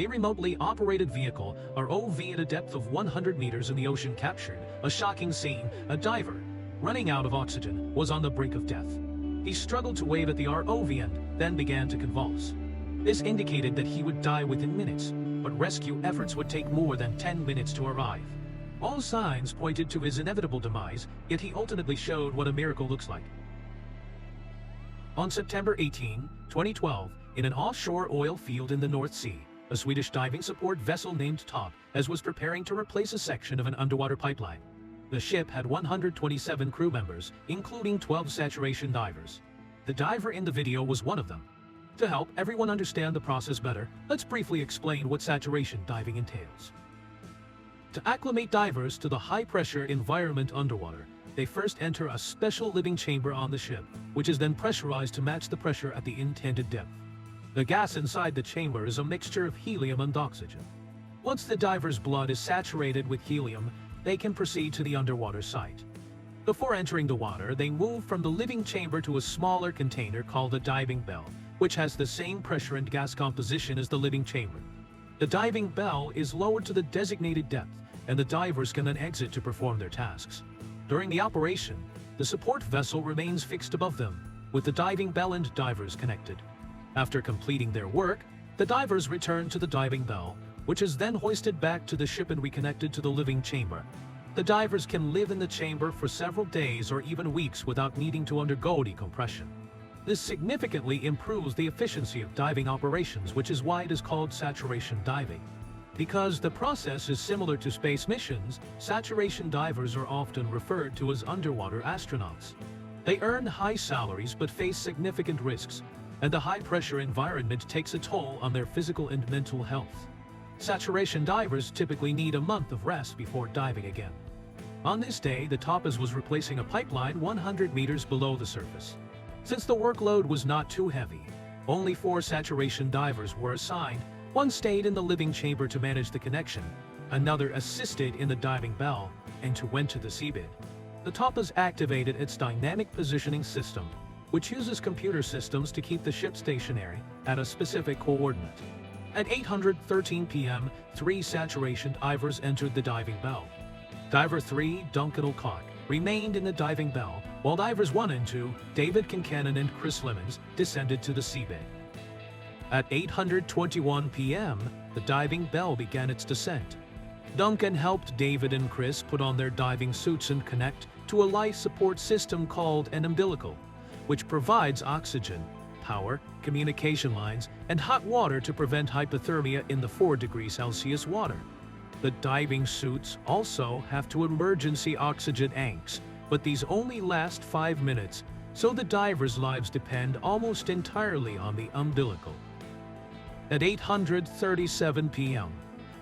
A remotely operated vehicle, ROV, at a depth of 100 meters in the ocean captured a shocking scene. A diver, running out of oxygen, was on the brink of death. He struggled to wave at the ROV and then began to convulse. This indicated that he would die within minutes, but rescue efforts would take more than 10 minutes to arrive. All signs pointed to his inevitable demise, yet he ultimately showed what a miracle looks like. On September 18, 2012, in an offshore oil field in the North Sea, a Swedish diving support vessel named Top was preparing to replace a section of an underwater pipeline. The ship had 127 crew members, including 12 saturation divers. The diver in the video was one of them. To help everyone understand the process better, let's briefly explain what saturation diving entails. To acclimate divers to the high-pressure environment underwater, they first enter a special living chamber on the ship, which is then pressurized to match the pressure at the intended depth. The gas inside the chamber is a mixture of helium and oxygen. Once the diver's blood is saturated with helium, they can proceed to the underwater site. Before entering the water, they move from the living chamber to a smaller container called a diving bell, which has the same pressure and gas composition as the living chamber. The diving bell is lowered to the designated depth, and the divers can then exit to perform their tasks. During the operation, the support vessel remains fixed above them, with the diving bell and divers connected. After completing their work, the divers return to the diving bell, which is then hoisted back to the ship and reconnected to the living chamber. The divers can live in the chamber for several days or even weeks without needing to undergo decompression. This significantly improves the efficiency of diving operations, which is why it is called saturation diving. Because the process is similar to space missions, saturation divers are often referred to as underwater astronauts. They earn high salaries but face significant risks, and the high-pressure environment takes a toll on their physical and mental health. Saturation divers typically need a month of rest before diving again. On this day, the Topaz was replacing a pipeline 100 meters below the surface. Since the workload was not too heavy, only 4 saturation divers were assigned. One stayed in the living chamber to manage the connection, another assisted in the diving bell, and two went to the seabed. The Topaz activated its dynamic positioning system, which uses computer systems to keep the ship stationary at a specific coordinate. At 8:13 p.m., 3 saturation divers entered the diving bell. Diver 3, Duncan Alcock, remained in the diving bell, while divers 1 and 2, David Kincannon and Chris Lemons, descended to the seabed. At 8:21 p.m., the diving bell began its descent. Duncan helped David and Chris put on their diving suits and connect to a life support system called an umbilical, which provides oxygen, power, communication lines, and hot water to prevent hypothermia in the 4°C water. The diving suits also have 2 emergency oxygen tanks, but these only last 5 minutes, so the divers' lives depend almost entirely on the umbilical. At 8:37 p.m.,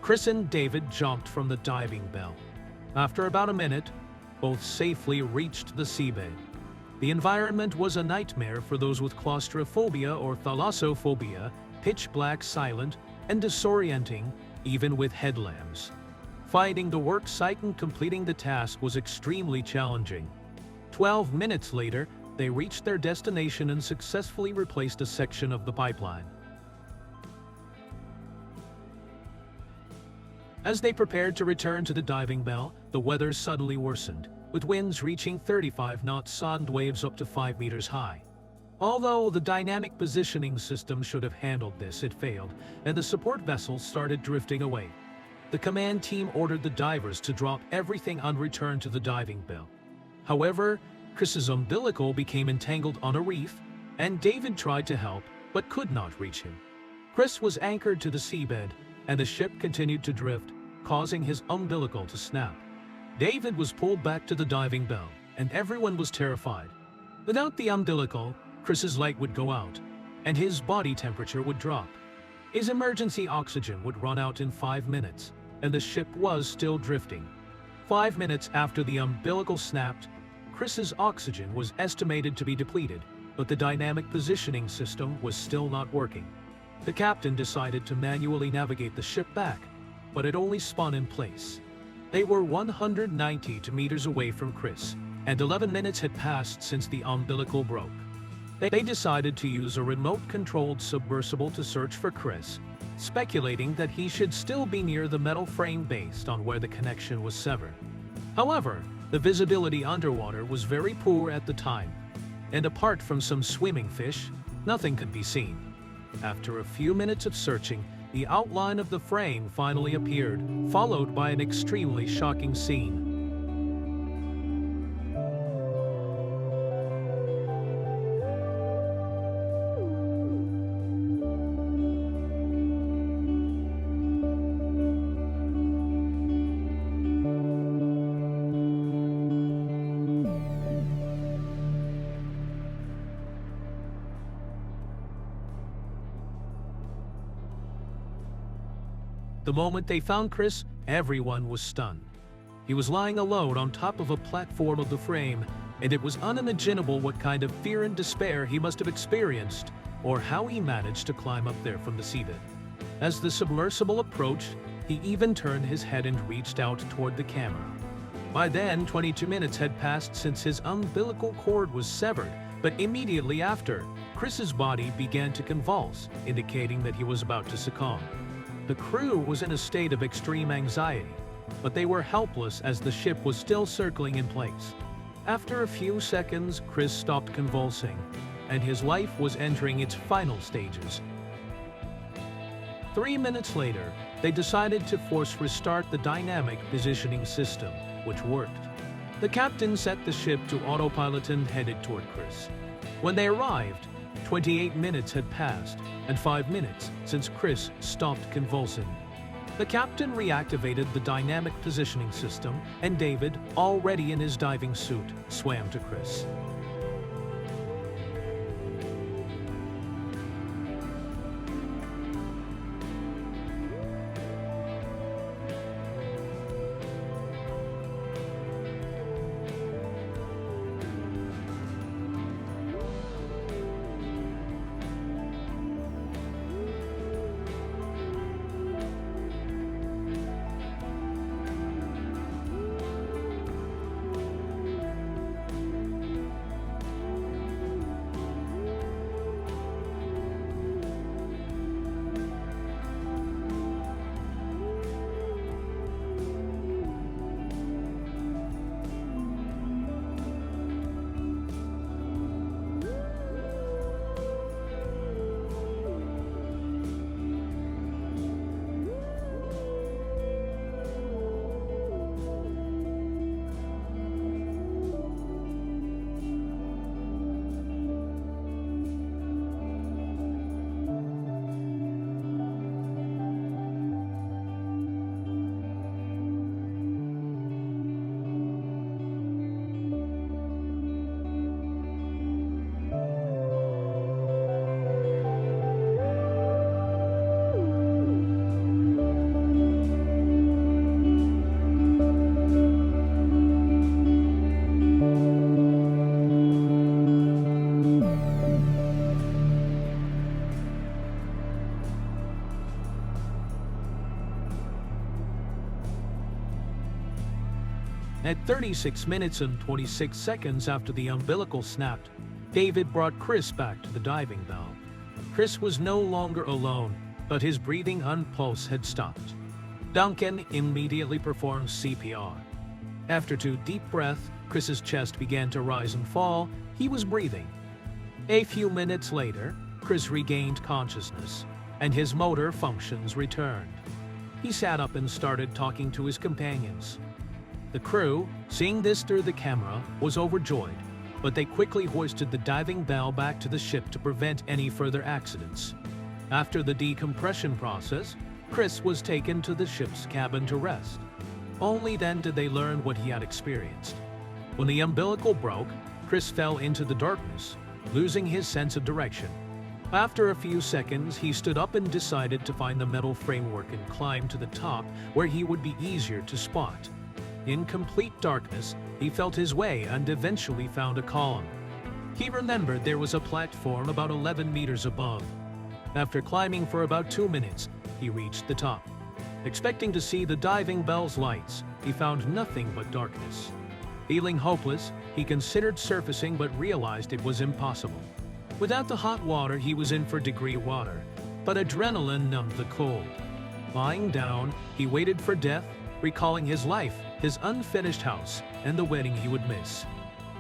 Chris and David jumped from the diving bell. After about a minute, both safely reached the seabed. The environment was a nightmare for those with claustrophobia or thalassophobia, pitch black, silent, and disorienting, even with headlamps. Finding the work site and completing the task was extremely challenging. 12 minutes later, they reached their destination and successfully replaced a section of the pipeline. As they prepared to return to the diving bell, the weather suddenly worsened, with winds reaching 35 knots and waves up to 5 meters high. Although the dynamic positioning system should have handled this, it failed, and the support vessel started drifting away. The command team ordered the divers to drop everything and return to the diving bell. However, Chris's umbilical became entangled on a reef, and David tried to help, but could not reach him. Chris was anchored to the seabed, and the ship continued to drift, causing his umbilical to snap. David was pulled back to the diving bell, and everyone was terrified. Without the umbilical, Chris's light would go out, and his body temperature would drop. His emergency oxygen would run out in 5 minutes, and the ship was still drifting. 5 minutes after the umbilical snapped, Chris's oxygen was estimated to be depleted, but the dynamic positioning system was still not working. The captain decided to manually navigate the ship back, but it only spun in place. They were 190 meters away from Chris, and 11 minutes had passed since the umbilical broke. They decided to use a remote-controlled submersible to search for Chris, speculating that he should still be near the metal frame based on where the connection was severed. However, the visibility underwater was very poor at the time, and apart from some swimming fish, nothing could be seen. After a few minutes of searching, the outline of the frame finally appeared, followed by an extremely shocking scene. The moment they found Chris, everyone was stunned. He was lying alone on top of a platform of the frame, and it was unimaginable what kind of fear and despair he must have experienced, or how he managed to climb up there from the seabed. As the submersible approached, he even turned his head and reached out toward the camera. By then, 22 minutes had passed since his umbilical cord was severed, but immediately after, Chris's body began to convulse, indicating that he was about to succumb. The crew was in a state of extreme anxiety, but they were helpless as the ship was still circling in place. After a few seconds, Chris stopped convulsing, and his life was entering its final stages. 3 minutes later, they decided to force restart the dynamic positioning system, which worked. The captain set the ship to autopilot and headed toward Chris. When they arrived, 28 minutes had passed, and 5 minutes since Chris stopped convulsing. The captain reactivated the dynamic positioning system, and David, already in his diving suit, swam to Chris. At 36 minutes and 26 seconds after the umbilical snapped, David brought Chris back to the diving bell. Chris was no longer alone, but his breathing and pulse had stopped. Duncan immediately performed CPR. After 2 deep breaths, Chris's chest began to rise and fall. He was breathing. A few minutes later, Chris regained consciousness, and his motor functions returned. He sat up and started talking to his companions. The crew, seeing this through the camera, was overjoyed, but they quickly hoisted the diving bell back to the ship to prevent any further accidents. After the decompression process, Chris was taken to the ship's cabin to rest. Only then did they learn what he had experienced. When the umbilical broke, Chris fell into the darkness, losing his sense of direction. After a few seconds, he stood up and decided to find the metal framework and climb to the top where he would be easier to spot. In complete darkness, he felt his way and eventually found a column. He remembered there was a platform about 11 meters above. After climbing for about 2 minutes, he reached the top. Expecting to see the diving bell's lights, he found nothing but darkness. Feeling hopeless, he considered surfacing but realized it was impossible. Without the hot water, he was in for degree water. but adrenaline numbed the cold. Lying down, he waited for death, recalling his life, his unfinished house, and the wedding he would miss.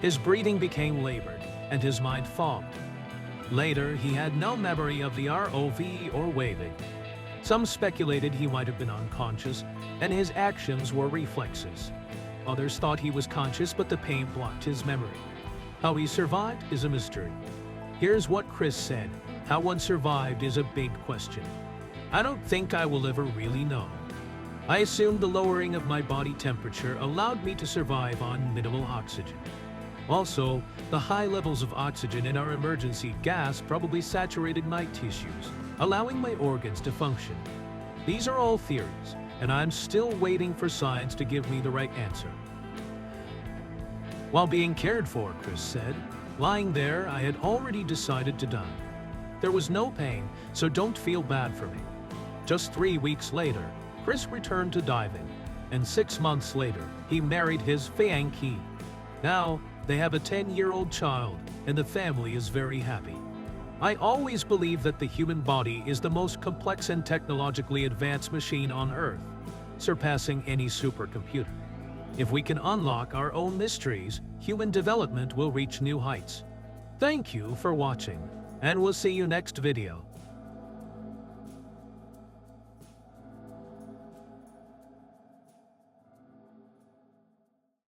His breathing became labored, and his mind fogged. Later, he had no memory of the ROV or waving. Some speculated he might have been unconscious, and his actions were reflexes. Others thought he was conscious, but the pain blocked his memory. How he survived is a mystery. Here's what Chris said: how one survived is a big question. I don't think I will ever really know. I assumed the lowering of my body temperature allowed me to survive on minimal oxygen. Also, the high levels of oxygen in our emergency gas probably saturated my tissues, allowing my organs to function. These are all theories, and I'm still waiting for science to give me the right answer. While being cared for, Chris said, lying there, I had already decided to die. There was no pain, so don't feel bad for me. Just 3 weeks later, Chris returned to diving, and 6 months later, he married his fiancée. Now, they have a 10-year-old child, and the family is very happy. I always believe that the human body is the most complex and technologically advanced machine on Earth, surpassing any supercomputer. If we can unlock our own mysteries, human development will reach new heights. Thank you for watching, and we'll see you next video.